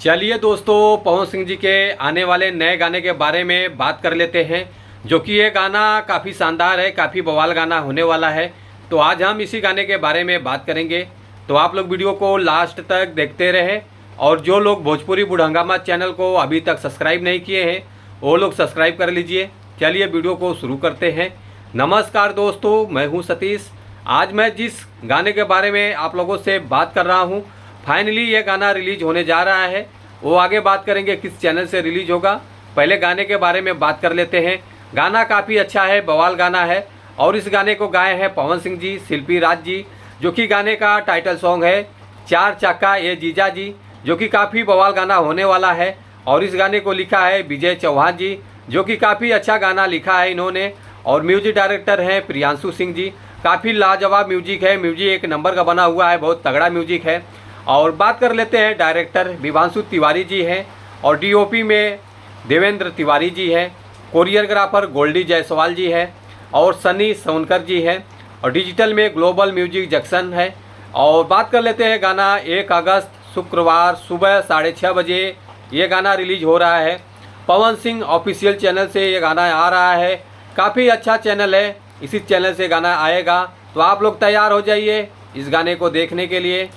चलिए दोस्तों, पवन सिंह जी के आने वाले नए गाने के बारे में बात कर लेते हैं। जो कि ये गाना काफ़ी शानदार है, काफ़ी बवाल गाना होने वाला है। तो आज हम इसी गाने के बारे में बात करेंगे। तो आप लोग वीडियो को लास्ट तक देखते रहें। और जो लोग भोजपुरी बुढ़ंगामा चैनल को अभी तक सब्सक्राइब नहीं किए हैं वो लोग सब्सक्राइब कर लीजिए। चलिए वीडियो को शुरू करते हैं। नमस्कार दोस्तों, मैं हूँ सतीश। आज मैं जिस गाने के बारे में आप लोगों से बात कर रहा हूँ, फाइनली ये गाना रिलीज होने जा रहा है। वो आगे बात करेंगे किस चैनल से रिलीज होगा। पहले गाने के बारे में बात कर लेते हैं। गाना काफ़ी अच्छा है, बवाल गाना है। और इस गाने को गाए हैं पवन सिंह जी, शिल्पी राज जी। जो कि गाने का टाइटल सॉन्ग है चार चक्का ये जीजा जी, जो कि काफ़ी बवाल गाना होने वाला है। और इस गाने को लिखा है विजय चौहान जी, जो कि काफ़ी अच्छा गाना लिखा है इन्होंने। और म्यूजिक डायरेक्टर हैं प्रियांशु सिंह जी। काफ़ी लाजवाब म्यूजिक है, म्यूजिक एक नंबर का बना हुआ है, बहुत तगड़ा म्यूजिक है। और बात कर लेते हैं, डायरेक्टर विभांशु तिवारी जी हैं। और डीओपी में देवेंद्र तिवारी जी हैं। कोरियोग्राफर गोल्डी जायसवाल जी हैं। और सनी सोनकर जी हैं। और डिजिटल में ग्लोबल म्यूजिक जंक्शन है। और बात कर लेते हैं, गाना 1 अगस्त शुक्रवार सुबह 6:30 बजे ये गाना रिलीज हो रहा है। पवन सिंह ऑफिशियल चैनल से ये गाना आ रहा है। काफ़ी अच्छा चैनल है, इसी चैनल से गाना आएगा। तो आप लोग तैयार हो जाइए इस गाने को देखने के लिए।